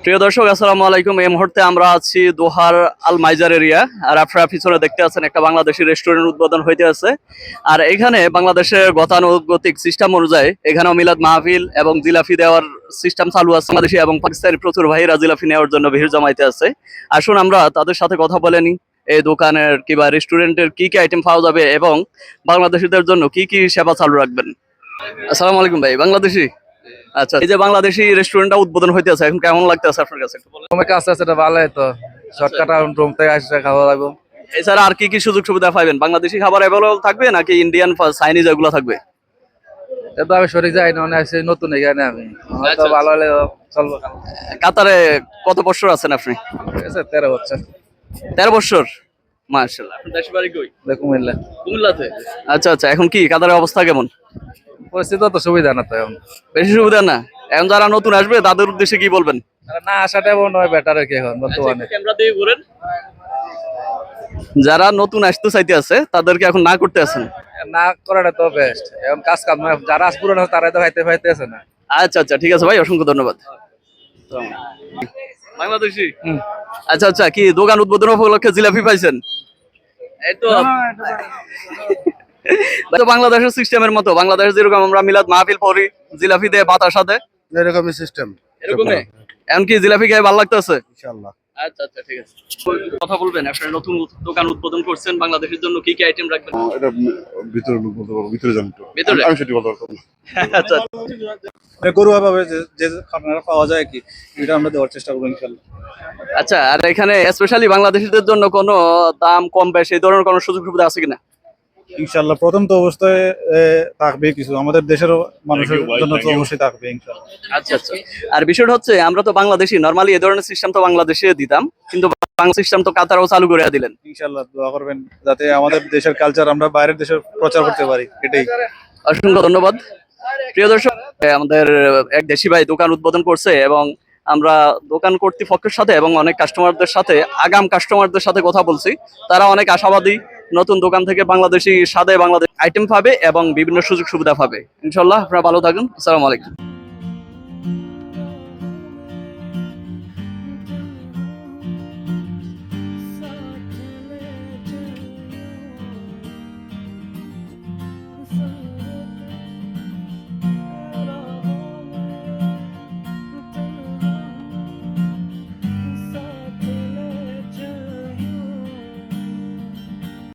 প্রিয় দর্শক, আসসালামু আলাইকুম। এই মুহূর্তে আমরা আছি দোহার আল মাইজার এরিয়া। আর আপনারা পিছনে দেখতে আছেন একটা বাংলাদেশি রেস্টুরেন্ট উদ্বোধন হইতে আছে। আর এখানে বাংলাদেশের গতানুগতিক সিস্টেম অনুযায়ী এখানেও মিলাদ মাহফিল এবং জিলাফি দেওয়ার সিস্টেম চালু আছে। বাংলাদেশি এবং পাকিস্তানি প্রচুর ভাইরা জিলাফি নেওয়ার জন্য ভিড় জমাইতে আছে। আসুন আমরা তাদের সাথে কথা বলে নিই। এই দোকানের কিংবা রেস্টুরেন্টের কি কি আইটেম পাওয়া যাবে এবং বাংলাদেশিদের জন্য কি কি সেবা চালু রাখবেন। আসসালামু আলাইকুম ভাই, বাংলাদেশি। আচ্ছা, এই যে বাংলাদেশি রেস্টুরেন্টটা উদ্বোধন হইতে আছে, এখন কেমন লাগতেছে আপনার কাছে একটু বলেন। আমার কাছে আছে, এটা ভালোই তো। শর্টকাট রুম থেকে আসছে খাওয়া লাগবে। এছাড়া আর কি কি সুযোগ সুবিধা পাবেন? বাংলাদেশি খাবার অ্যাভেলেবল থাকবে নাকি ইন্ডিয়ান চাইনিজ এগুলো থাকবে? এটা আমি সঠিক যাই না, মানে আসছি নতুন এখানে আমি। আমার তো ভালো হলে চলবো। কাতারে কত বছর আছেন আপনি? ঠিক আছে, 13 বছর। 13 বছর, মাশাআল্লাহ। আপনার দেশের বাড়ি কই? কুমিল্লা। কুমিল্লাতে। আচ্ছা আচ্ছা, এখন কি কাতারের অবস্থা কেমন? পরিস্থিতি তো সুবিধা না তো এখন। বেশি সুবিধা না? এখন যারা নতুন আসবে তাদের উদ্দেশ্যে কি বলবেন? না আসাটা মনে হয় বেটার আর কি এখন বর্তমানে। ক্যামেরা দিয়ে ঘুরেন। যারা নতুন আসতে চাইতে আছে তাদেরকে এখন না করতে আছেন? না করাটা তো বেস্ট। এখন কাজ কাম যারা আজ পুরনো তারাই তো খাইতে পাইতে আছে না। আচ্ছা আচ্ছা, ঠিক আছে ভাই, অসংখ্য ধন্যবাদ। বাংলাদেশি। আচ্ছা আচ্ছা, কি দোকান উদ্বোধন উপলক্ষে জিলাপি পাইছেন? এই তো বাংলাদেশের সিস্টেমের মতো, বাংলাদেশ যেরকম আমরা মিলাদ মাহফিল পড়ি, জিলাপি দেয় বাতার সাথে, এরকমই সিস্টেম। এরকমই। এখন কি জিলাপি খেয়ে ভালো লাগতেছে? ইনশাআল্লাহ। আচ্ছা আচ্ছা, ঠিক আছে। কথা বলবেন, আপনারা নতুন দোকান উদ্বোধন করছেন, বাংলাদেশের জন্য কি কি আইটেম রাখবেন? এটা ভিতরে লোক বলতে পারবো, ভিতরে জানি তো। ভিতরে? আমি সেটি বলতে পারবো না। আচ্ছা ঘরোয়া ভাবে যে খাবারটা পাওয়া যায় কি, এটা আমরা দেওয়ার চেষ্টা করবো ইনশাআল্লাহ। আচ্ছা, আর এখানে স্পেশালি বাংলাদেশিদের জন্য কোনো দাম কম বেশি এই ধরনের কোনো সুযোগ সুবিধা আছে কিনা? ইনশাআল্লাহ প্রথম তো অবস্থায় থাকবে কিছু, আমাদের দেশের মানুষের জন্য তো অবশ্যই থাকবে ইনশাআল্লাহ। আচ্ছা আচ্ছা, আর বিষয়টা হচ্ছে আমরা তো বাংলাদেশি, নরমালি এই ধরনের সিস্টেম তো বাংলাদেশে দিতাম, কিন্তু বাংলা সিস্টেম তো কাতারও চালু করে দিলেন। ইনশাআল্লাহ দোয়া করবেন যাতে আমাদের দেশের কালচার আমরা বাইরের দেশে প্রচার করতে পারি, এটাই। অসংখ্য ধন্যবাদ। প্রিয় দর্শক, আমাদের এক দেশি ভাই দোকান উদ্বোধন করছে এবং আমরা দোকান কর্তৃপক্ষের সাথে এবং অনেক কাস্টমারদের সাথে, আগাম কাস্টমারদের সাথে কথা বলছি। তারা অনেক আশাবাদী, নতুন দোকান থেকে বাংলাদেশি স্বাদে বাংলাদেশ আইটেম পাবে এবং বিভিন্ন সুযোগ সুবিধা পাবে। ইনশাল্লাহ আপনারা ভালো থাকুন। আসসালামু আলাইকুম।